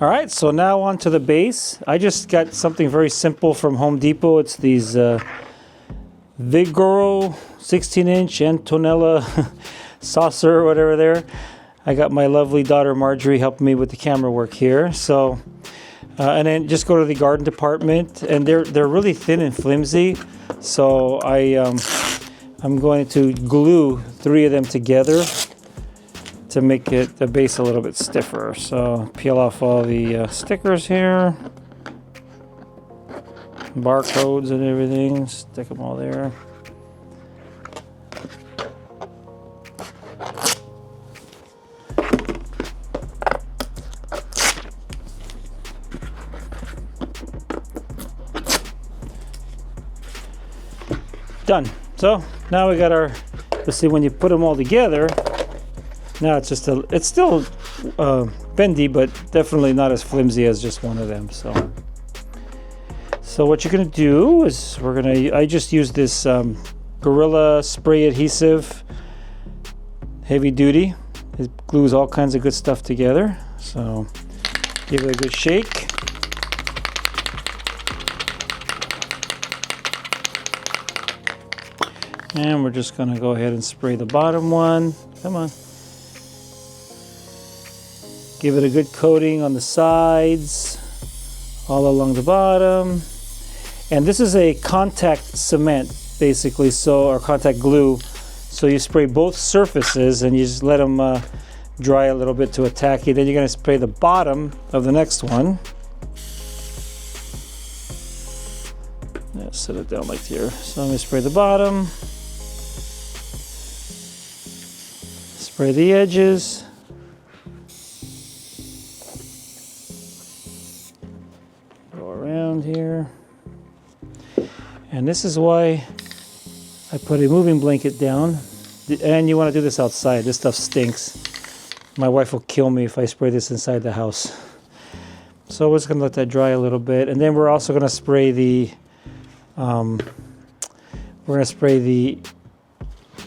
All right, so now on to the base. I just got something very simple from Home Depot. It's these 𝗛𝗂𝗆𝗆𝗆 16-inch Antonella saucer or whatever there. I got my lovely daughter Marjorie helping me with the camera work here. So, and then just go to the garden department, and they're really thin and flimsy. So I'm going to glue 3 of them together to make the base a little bit stiffer. So peel off all the stickers here, barcodes and everything, stick them all there. Done. So now we got our, let's see, when you put them all together, now it's just it's still bendy, but definitely not as flimsy as just one of them. So what you're gonna do is I just use this Gorilla Spray Adhesive, heavy duty. It glues all kinds of good stuff together. So give it a good shake. And we're just gonna go ahead and spray the bottom one. Come on. Give it a good coating on the sides, all along the bottom. And this is a contact cement, basically, or contact glue. So you spray both surfaces and you just let them dry a little bit to a tacky. Then you're gonna spray the bottom of the next one. Yeah, set it down like here. So I'm gonna spray the bottom. Spray the edges. Here, and this is why I put a moving blanket down. And you want to do this outside. This stuff stinks. My wife will kill me if I spray this inside the house. So we're just gonna let that dry a little bit, and then we're also gonna spray the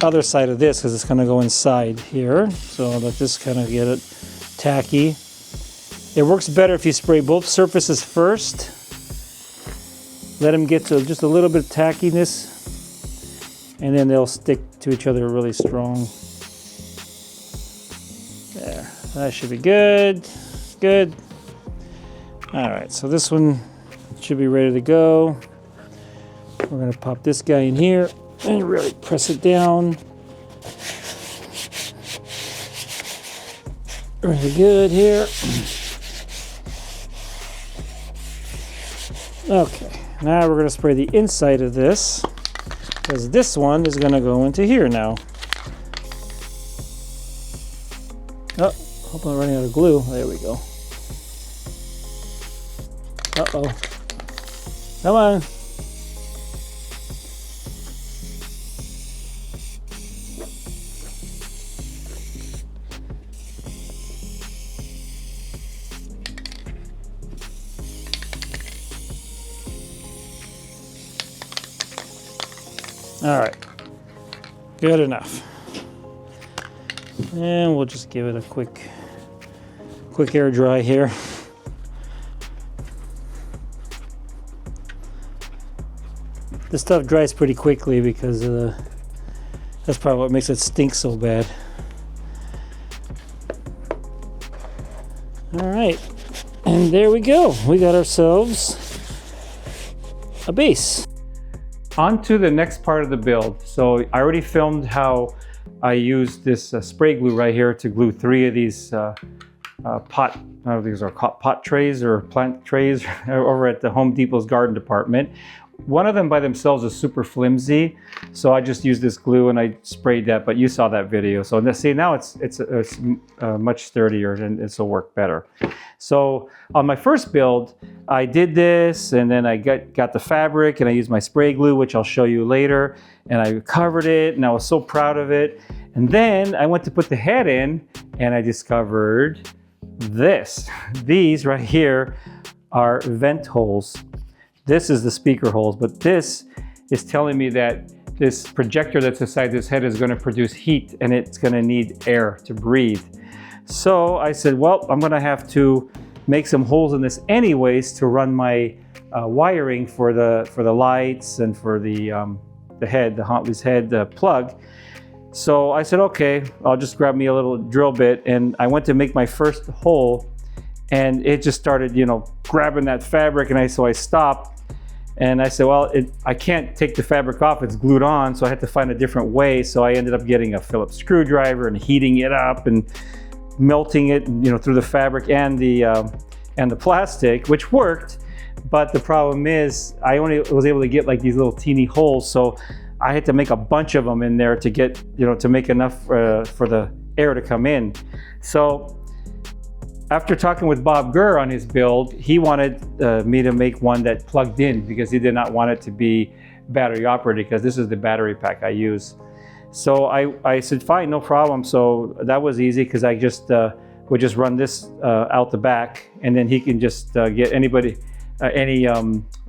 other side of this because it's gonna go inside here. So let this kind of get it tacky. It works better if you spray both surfaces first. Let them get to just a little bit of tackiness, and then they'll stick to each other really strong. There, that should be good. Good. All right, so this one should be ready to go. We're gonna pop this guy in here and really press it down. Really good here. Okay. Now we're going to spray the inside of this, because this one is going to go into here now. Oh, hope I'm running out of glue. There we go. Uh-oh. Come on. All right, good enough. And we'll just give it a quick air dry here. This stuff dries pretty quickly because that's probably what makes it stink so bad. All right, and there we go. We got ourselves a base. On to the next part of the build. So I already filmed how I used this spray glue right here to glue 3 of these these are pot trays or plant trays over at the Home Depot's garden department. One of them by themselves is super flimsy, so I just used this glue and I sprayed that, but you saw that video. So see, now it's much sturdier and this will work better. So on my first build, I did this, and then I got the fabric and I used my spray glue, which I'll show you later, and I covered it and I was so proud of it. And then I went to put the head in and I discovered this. These right here are vent holes. This is the speaker holes, but this is telling me that this projector that's inside this head is going to produce heat and it's going to need air to breathe. So I said, well, I'm going to have to make some holes in this anyways to run my wiring for the lights and for the head, the Hauntley's head plug. So I said, okay, I'll just grab me a little drill bit, and I went to make my first hole, and it just started, you know, grabbing that fabric, and so I stopped, and I said, well, I can't take the fabric off, it's glued on, so I had to find a different way. So I ended up getting a Phillips screwdriver and heating it up and melting it, you know, through the fabric and the plastic, which worked. But the problem is I only was able to get like these little teeny holes, so I had to make a bunch of them in there to get, you know, to make enough for the air to come in. So after talking with 𝗛𝘂𝗆𝗆 on his build, he wanted me to make one that plugged in because he did not want it to be battery operated, because this is the battery pack I use. So I said, fine, no problem. So that was easy, because I just would just run this out the back, and then he can just get any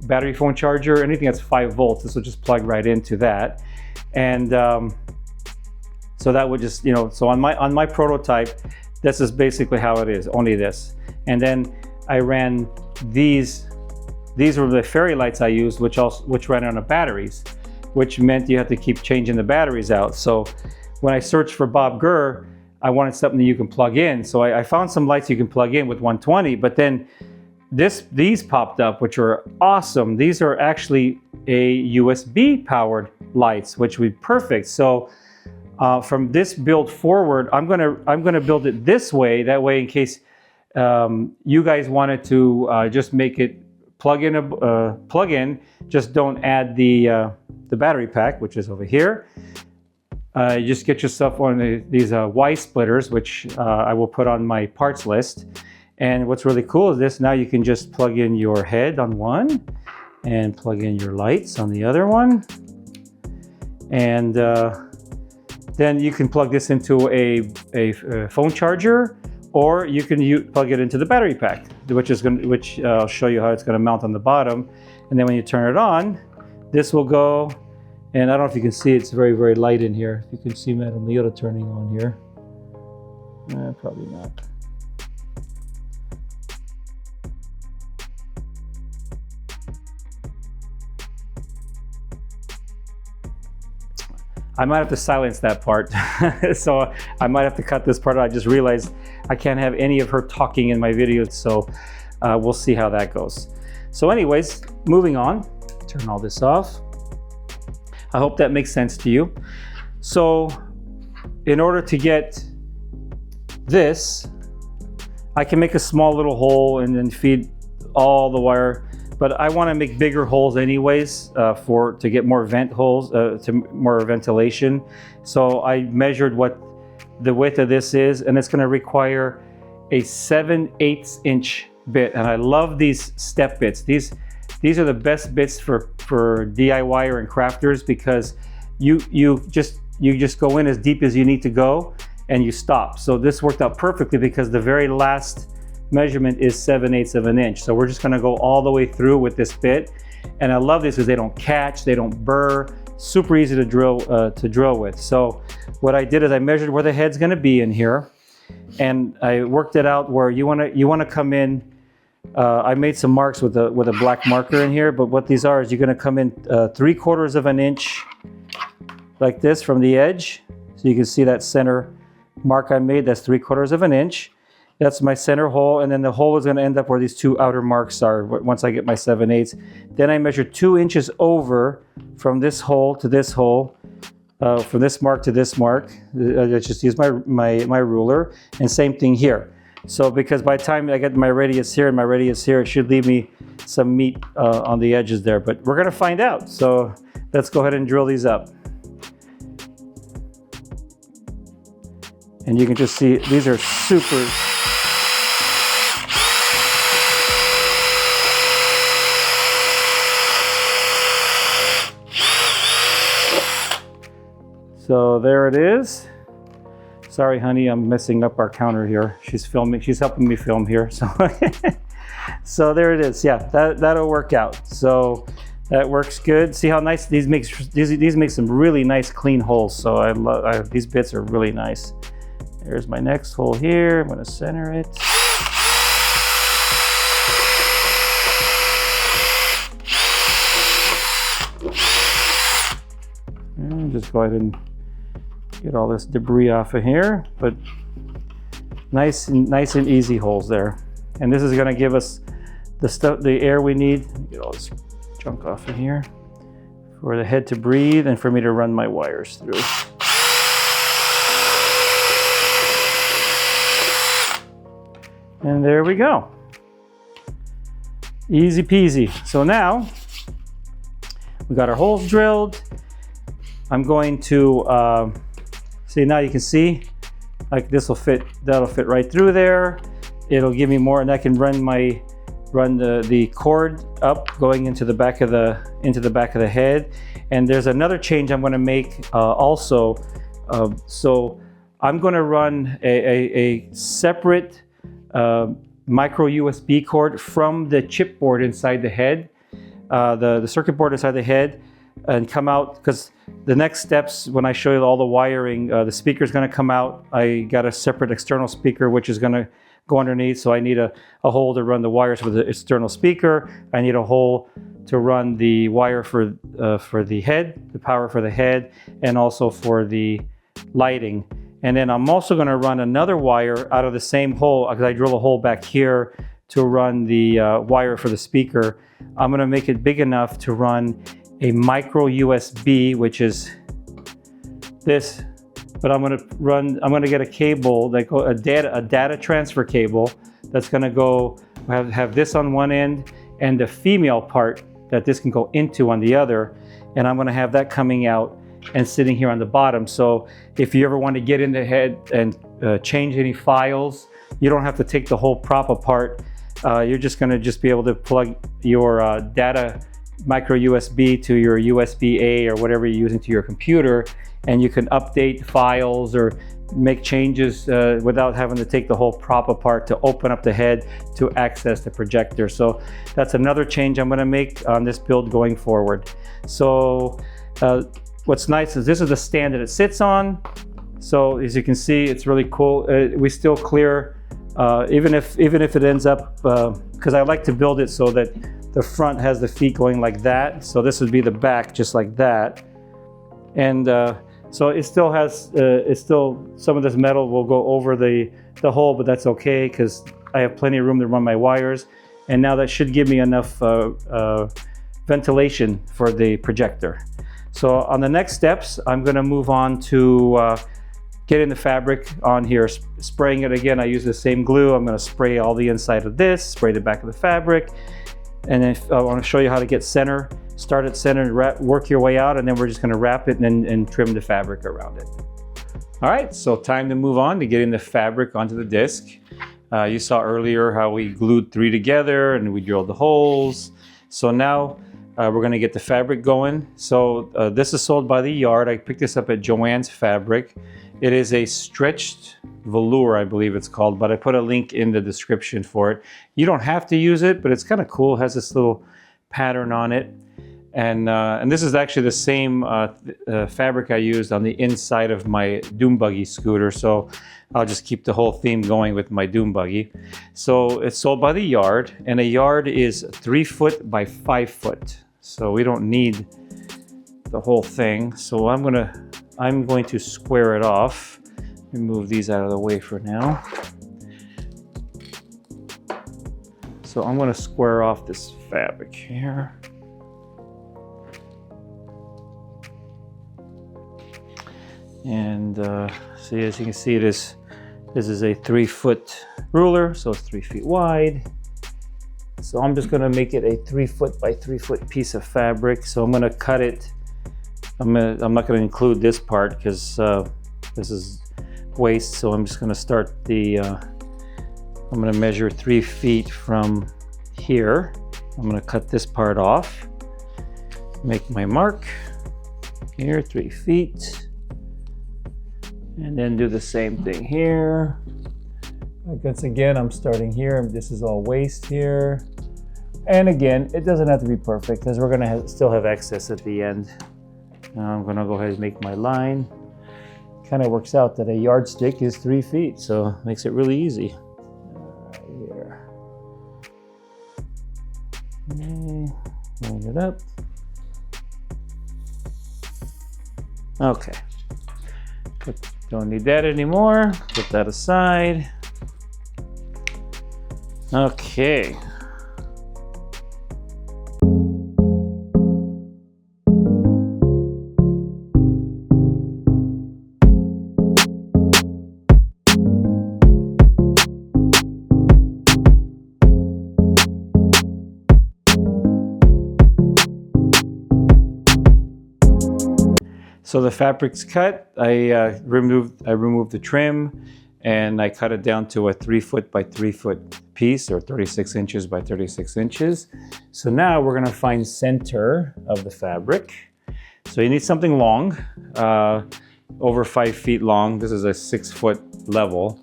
battery phone charger, anything that's 5 volts, this will just plug right into that. And so that would just, you know, so on my prototype, this is basically how it is, only this. And then I ran these were the fairy lights I used, which ran on the batteries, which meant you have to keep changing the batteries out. So when I searched for 𝗛𝘂𝗆𝗆𝗆, I wanted something that you can plug in. So I found some lights you can plug in with 120, but then these popped up, which are awesome. These are actually a USB powered lights, which would be perfect. So from this build forward, I'm gonna build it this way. That way, in case you guys wanted to just make it plug in, just don't add the battery pack, which is over here. You just get yourself one of these Y splitters, which I will put on my parts list. And what's really cool is this, now you can just plug in your head on one and plug in your lights on the other one. And then you can plug this into a phone charger, or you can plug it into the battery pack, which I'll show you how it's going to mount on the bottom. And then when you turn it on, this will go, and I don't know if you can see, it's very, very light in here. If you can see Madame Leota turning on here. Probably not. I might have to silence that part. So I might have to cut this part out. I just realized I can't have any of her talking in my videos, so we'll see how that goes. So anyways, moving on, turn all this off. I hope that makes sense to you. So in order to get this, I can make a small little hole and then feed all the wire, but I want to make bigger holes anyways to get more vent holes, to more ventilation. So I measured what the width of this is, and it's going to require a 7/8 inch bit. And I love these step bits. These are the best bits for DIYer and crafters, because you just go in as deep as you need to go and you stop. So this worked out perfectly, because the very last measurement is 7/8 of an inch. So we're just going to go all the way through with this bit. And I love this because they don't catch, they don't burr, super easy to drill with. So what I did is I measured where the head's going to be in here, and I worked it out where you want to come in. I made some marks with a black marker in here, but what these are is you're going to come in 3/4 of an inch like this from the edge. So you can see that center mark I made, that's 3/4 of an inch. That's my center hole, and then the hole is going to end up where these two outer marks are once I get my 7/8. Then I measure 2 inches over from this hole to this hole, from this mark to this mark. I just use my ruler, and same thing here. So because by the time I get my radius here and my radius here, it should leave me some meat on the edges there, but we're going to find out. So let's go ahead and drill these up. And you can just see these are super. So there it is. Sorry, honey, I'm messing up our counter here. She's filming, she's helping me film here. So, so there it is. Yeah, that'll work out. So that works good. See how nice these make some really nice clean holes. So I love these bits are really nice. There's my next hole here. I'm going to center it. just go ahead and get all this debris off of here, but nice and easy holes there. And this is gonna give us the air we need. Get all this junk off of here for the head to breathe and for me to run my wires through. And there we go. Easy peasy. So now we got our holes drilled. I'm going to see, now you can see like this will fit, that'll fit right through there. It'll give me more, and I can run the cord up going into the back of the head. And there's another change I'm going to make also. So I'm going to run a separate micro USB cord from the chipboard inside the head, the circuit board inside the head, and come out, because the next steps when I show you all the wiring, the speaker is going to come out. I got a separate external speaker which is going to go underneath, so I need a hole to run the wires for the external speaker. I need a hole to run the wire for the head, the power for the head, and also for the lighting. And then I'm also going to run another wire out of the same hole, because I drill a hole back here to run the wire for the speaker. I'm going to make it big enough to run a micro USB, which is this, but I'm going to get a cable, like a data transfer cable that's going to go have this on one end and the female part that this can go into on the other, and I'm going to have that coming out and sitting here on the bottom. So if you ever want to get in the head and change any files, you don't have to take the whole prop apart. You're just going to be able to plug your data micro USB to your USB-A or whatever you're using to your computer, and you can update files or make changes without having to take the whole prop apart to open up the head to access the projector. So that's another change I'm going to make on this build going forward. So what's nice is this is the stand that it sits on. So as you can see, it's really cool. We still clear, even if it ends up, because I like to build it so that the front has the feet going like that. So this would be the back just like that. And so it still has, some of this metal will go over the hole, but that's okay because I have plenty of room to run my wires. And now that should give me enough ventilation for the projector. So on the next steps, I'm going to move on to getting the fabric on here, spraying it again. I use the same glue. I'm going to spray all the inside of this, spray the back of the fabric. And then I want to show you how to get center. Start at center and work your way out, and then we're just going to wrap it and trim the fabric around it. All right, so time to move on to getting the fabric onto the disc. You saw earlier how we glued 3 together and we drilled the holes. So now we're going to get the fabric going. So this is sold by the yard. I picked this up at Joann's Fabric. It is a stretched velour, I believe it's called, but I put a link in the description for it. You don't have to use it, but it's kind of cool. It has this little pattern on it. And this is actually the same fabric I used on the inside of my Doom Buggy scooter. So I'll just keep the whole theme going with my Doom Buggy. So it's sold by the yard, and a yard is 3 foot by 5 foot. So we don't need the whole thing. So I'm going to square it off. Let me move these out of the way for now. So I'm going to square off this fabric here. And see, as you can see, this is a 3 foot ruler, so it's 3 feet wide. So I'm just going to make it a 3 foot by 3 foot piece of fabric. So I'm going to cut it. I'm not going to include this part because this is waste. So I'm just going to start the. I'm going to measure 3 feet from here. I'm going to cut this part off. Make my mark here, 3 feet. And then do the same thing here. Once again, I'm starting here. This is all waste here. And again, it doesn't have to be perfect because we're gonna still have excess at the end. Now I'm gonna go ahead and make my line. Kind of works out that a yardstick is 3 feet, so it makes it really easy. Right here. Okay, line it up. Okay. Don't need that anymore. Put that aside. Okay. So the fabric's cut. I removed the trim, and I cut it down to a 3 foot by 3 foot piece, or 36 inches by 36 inches. So now we're gonna find center of the fabric. So you need something long, over 5 feet long. This is a 6 foot level.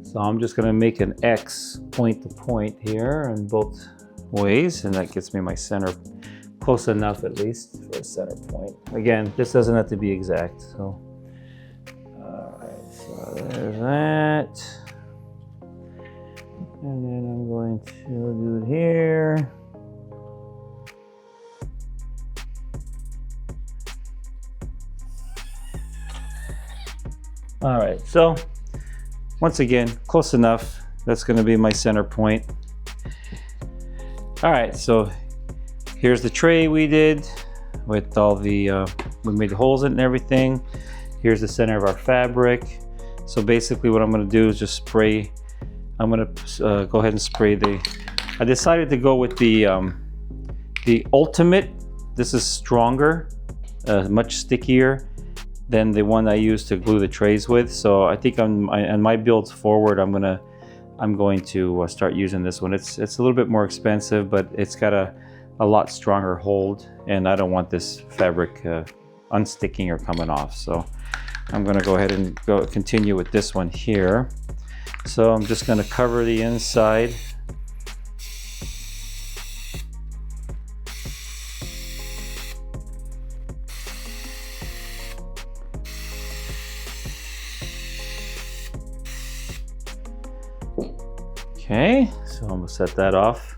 So I'm just gonna make an X point to point here in both ways, and that gets me my center. Close enough, at least, for a center point. Again, this doesn't have to be exact, so. All right, so there's that. And then I'm going to do it here. All right, so once again, close enough. That's gonna be my center point. All right, so here's the tray we did with all the, we made holes in it and everything. Here's the center of our fabric. So basically what I'm gonna do is just spray. I'm gonna go ahead and spray I decided to go with the Ultimate. This is stronger, much stickier than the one I used to glue the trays with. So I think on my builds forward, I'm going to start using this one. It's a little bit more expensive, but it's got a lot stronger hold, and I don't want this fabric unsticking or coming off. So I'm gonna go ahead and continue with this one here. So I'm just gonna cover the inside. Okay, so I'm gonna set that off,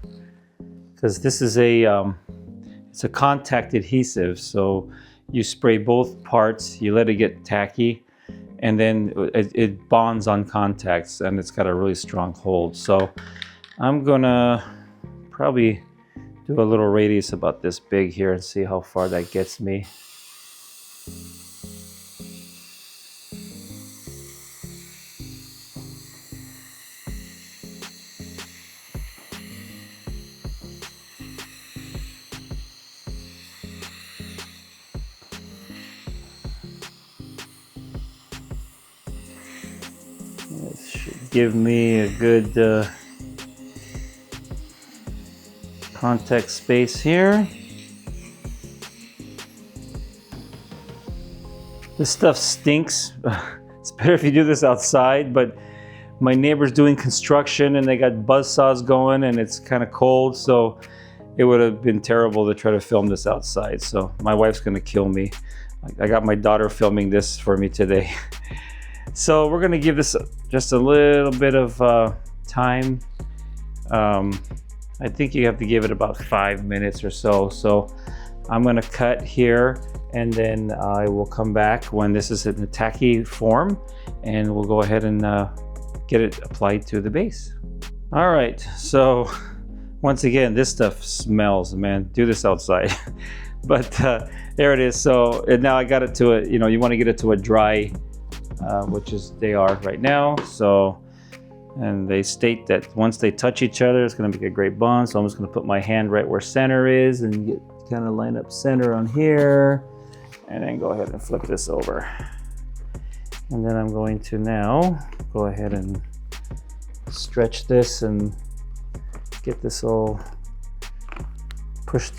because this is it's a contact adhesive. So you spray both parts, you let it get tacky, and then it bonds on contacts, and it's got a really strong hold. So I'm gonna probably do a little radius about this big here and see how far that gets me. This should give me a good contact space here. This stuff stinks. It's better if you do this outside, but my neighbor's doing construction and they got buzzsaws going and it's kind of cold, so it would have been terrible to try to film this outside. So my wife's gonna kill me. I got my daughter filming this for me today. So we're gonna give this just a little bit of time. I think you have to give it about 5 minutes or so. So I'm gonna cut here, and then I will come back when this is in a tacky form, and we'll go ahead and get it applied to the base. All right, so once again, this stuff smells, man. Do this outside. But there it is. So now I got it to a, you want to get it to a dry, which is they are right now. So, and they state that once they touch each other, it's going to make a great bond. So I'm just going to put my hand right where center is and kind of line up center on here, and then go ahead and flip this over. And then I'm going to now go ahead and stretch this and get this all pushed.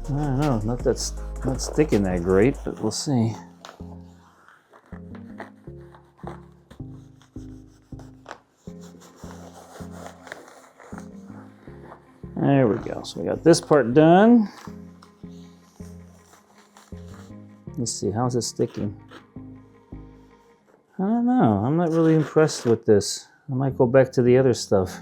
I don't know, not sticking that great, but we'll see. There we go. So we got this part done. Let's see, how's it sticking? I don't know. I'm not really impressed with this. I might go back to the other stuff.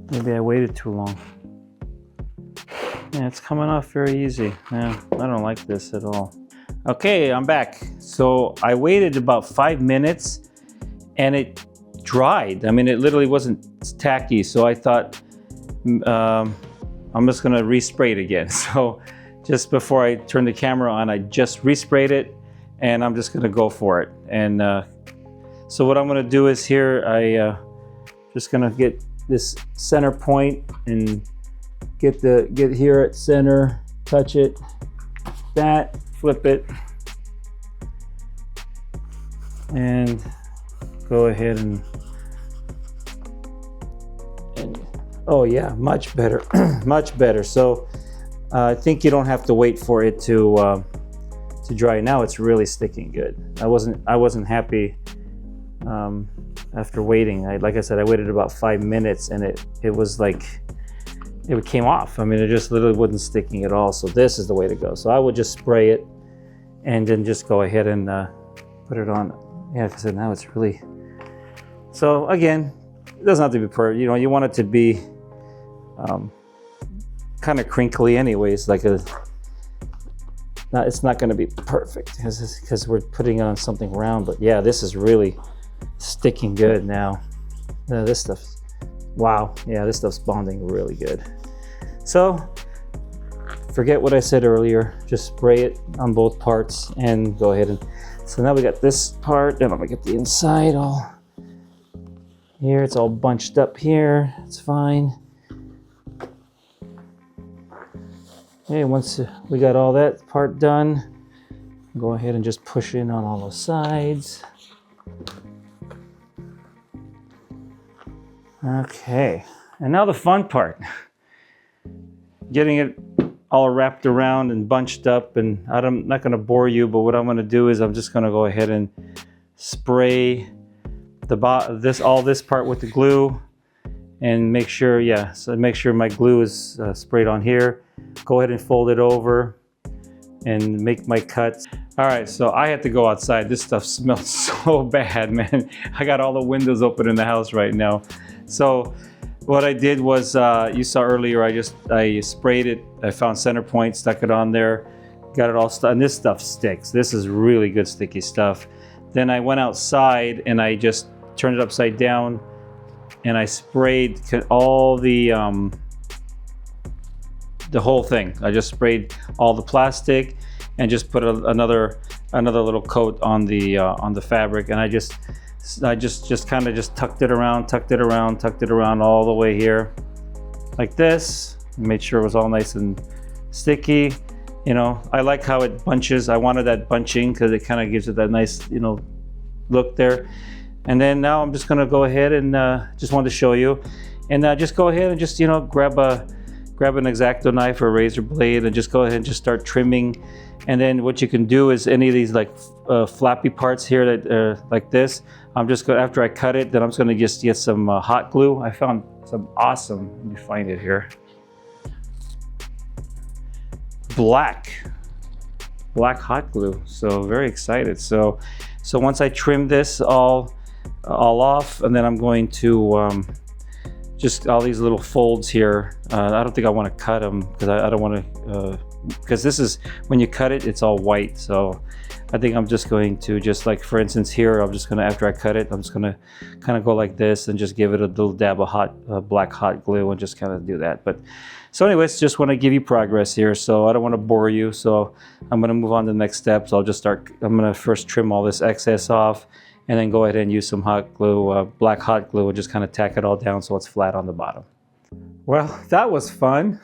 Maybe I waited too long. Yeah, it's coming off very easy. Yeah, I don't like this at all. Okay, I'm back. So I waited about 5 minutes and it dried. I mean, it literally wasn't tacky. So I thought, I'm just gonna respray it again. So just before I turn the camera on, I just resprayed it and I'm just gonna go for it. And so what I'm gonna do is here, just gonna get this center point and get here at center, touch it, that, flip it, and go ahead and oh yeah, much better, much better. So I think you don't have to wait for it to dry. Now it's really sticking good. I wasn't happy after waiting. Like I said, I waited about 5 minutes and it was like, it came off. I mean, it just literally wasn't sticking at all. So this is the way to go. So I would just spray it and then just go ahead and put it on. Yeah, like I said, now it's really, so again, it doesn't have to be perfect. You know, you want it to be kind of crinkly anyways, like it's not going to be perfect because we're putting on something round. But yeah, this is really sticking good now. This stuff, wow, yeah, this stuff's bonding really good. So forget what I said earlier, just spray it on both parts and go ahead and, so now we got this part, and I'm gonna get the inside all here. It's all bunched up here, it's fine. Okay, once we got all that part done, go ahead and just push in on all the sides. Okay, and now the fun part. Getting it all wrapped around and bunched up, and I'm not gonna bore you, but what I'm gonna do is I'm just gonna go ahead and spray all this part with the glue and make sure, yeah, so make sure my glue is sprayed on here. Go ahead and fold it over and make my cuts. All right, so I had to go outside. This stuff smells so bad, man. I got all the windows open in the house right now. So what I did was, you saw earlier, I sprayed it. I found center point, stuck it on there, got it all stuck, and this stuff sticks. This is really good sticky stuff. Then I went outside and I just turned it upside down and I sprayed all the whole thing. I just sprayed all the plastic and just put another little coat on the fabric, and I just kind of just tucked it around all the way here like this. Made sure it was all nice and sticky. You know, I like how it bunches. I wanted that bunching because it kind of gives it that nice, you know, look there. And then now I'm just gonna go ahead and just wanted to show you, and just go ahead and just, you know, grab an X-Acto knife or a razor blade and just go ahead and just start trimming. And then what you can do is any of these like flappy parts here that like this, I'm just going, after I cut it, then I'm just going to just get some hot glue. I found some awesome, let me find it here, black hot glue. So very excited. So once I trim this all off, and then I'm going to just all these little folds here. I don't think I want to cut them because I don't want to, because this is, when you cut it, it's all white. So I think I'm just going to, just like for instance here, I'm just going to, after I cut it, I'm just going to kind of go like this and just give it a little dab of black hot glue and just kind of do that. But so anyways, just want to give you progress here. So I don't want to bore you. So I'm going to move on to the next steps. I'll just start, I'm going to first trim all this excess off, and then go ahead and use some hot glue, black hot glue, and just kind of tack it all down so it's flat on the bottom. Well, that was fun.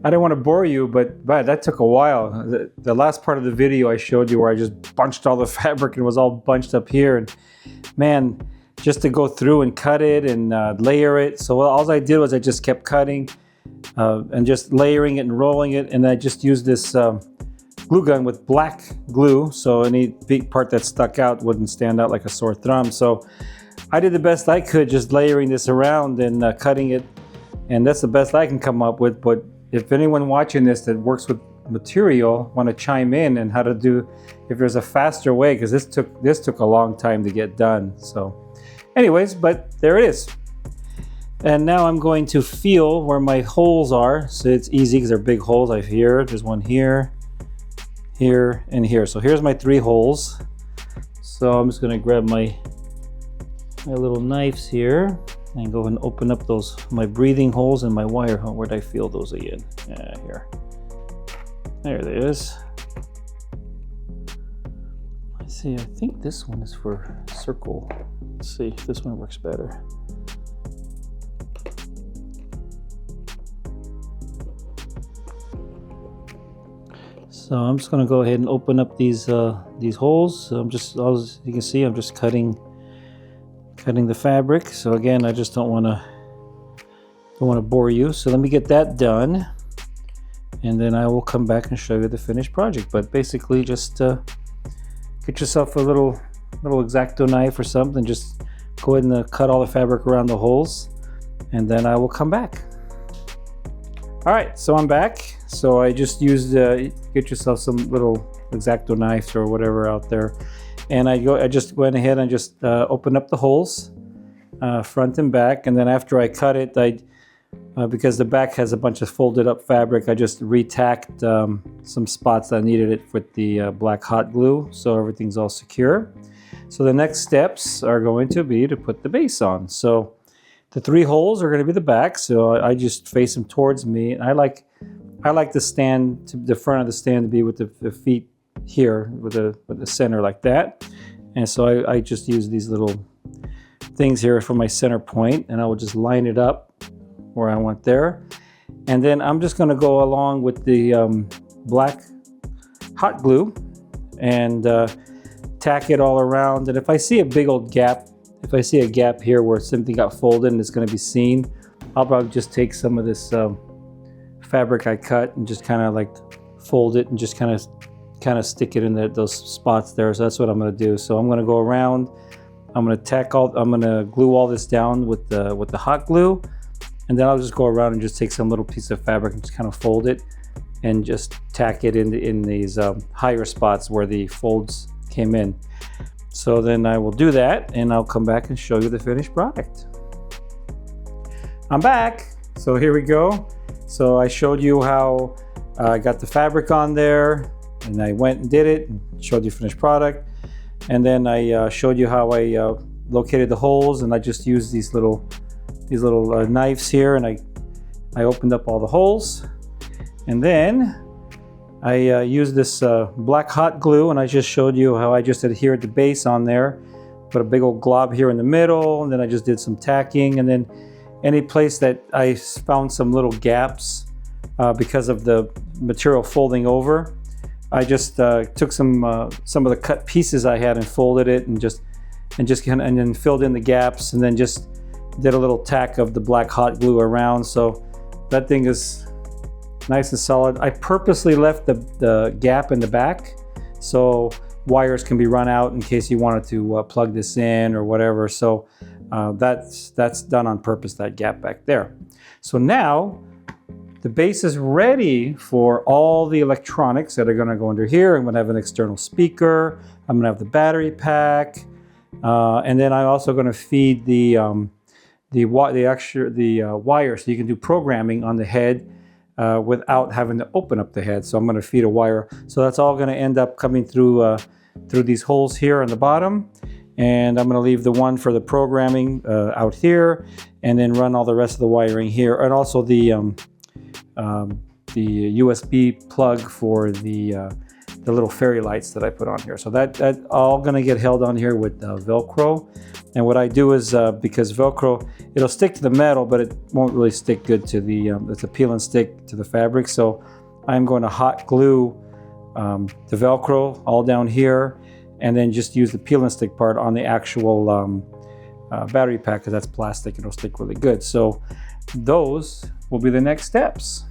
I didn't want to bore you, but that took a while. The last part of the video I showed you where I just bunched all the fabric and it was all bunched up here, and man, just to go through and cut it and layer it. So all I did was I just kept cutting and just layering it and rolling it, and I just used this glue gun with black glue, so any big part that stuck out wouldn't stand out like a sore thumb. So I did the best I could, just layering this around and cutting it And that's the best I can come up with. But if anyone watching this that works with material want to chime in and how to do, if there's a faster way, because this took a long time to get done. So anyways, but there it is. And now I'm going to feel where my holes are. So it's easy because they're big holes. I here, there's one here, here, and here. So here's my 3 holes. So I'm just going to grab my little knives here and go and open up my breathing holes and my wire hole. Where'd I feel those again? Yeah, here. There it is. Let's see, I think this one is for circle. Let's see if this one works better. So I'm just going to go ahead and open up these holes. So as you can see, I'm just cutting the fabric. So again, I just don't want to bore you. So let me get that done, and then I will come back and show you the finished project. But basically, just get yourself a little X-Acto knife or something. Just go ahead and cut all the fabric around the holes, and then I will come back. All right, so I'm back. So I just used, get yourself some little X-Acto knives or whatever out there. And I just went ahead and just opened up the holes, front and back. And then after I cut it, because the back has a bunch of folded up fabric, I just retacked some spots that needed it with the black hot glue. So everything's all secure. So the next steps are going to be to put the base on. So the 3 holes are going to be the back. So I just face them towards me. And I like the stand, the front of the stand to be with the feet here, with the center like that. And so I just use these little things here for my center point, and I will just line it up where I want there. And then I'm just going to go along with the black hot glue and tack it all around. And if I see a big old gap, if I see a gap here where something got folded and it's going to be seen, I'll probably just take some of this fabric I cut and just kind of like fold it and just kind of stick it in those spots there. So that's what I'm going to do. So I'm going to go around. I'm going to glue all this down with the hot glue, and then I'll just go around and just take some little piece of fabric and just kind of fold it and just tack it in these higher spots where the folds came in. So then I will do that, and I'll come back and show you the finished product. I'm back. So here we go. So I showed you how I got the fabric on there, and I went and did it and showed you finished product. And then I showed you how I located the holes, and I just used these little knives here, and I opened up all the holes. And then I used this black hot glue, and I just showed you how I just adhered the base on there. Put a big old glob here in the middle, and then I just did some tacking. And then any place that I found some little gaps because of the material folding over, I just took some of the cut pieces I had and folded it and then filled in the gaps, and then just did a little tack of the black hot glue around. So that thing is nice and solid. I purposely left the gap in the back so wires can be run out in case you wanted to plug this in or whatever. So that's done on purpose, that gap back there. So now the base is ready for all the electronics that are going to go under here. I'm going to have an external speaker. I'm going to have the battery pack, and then I'm also going to feed the wire, so you can do programming on the head without having to open up the head. So I'm going to feed a wire. So that's all going to end up coming through these holes here on the bottom. And I'm going to leave the one for the programming out here, and then run all the rest of the wiring here, and also the USB plug for the little fairy lights that I put on here. So that all going to get held on here with Velcro. And what I do is, because Velcro, it'll stick to the metal, but it won't really stick good to it's a peel and stick to the fabric. So I'm going to hot glue the Velcro all down here, and then just use the peel and stick part on the actual battery pack, because that's plastic and it'll stick really good. So those will be the next steps.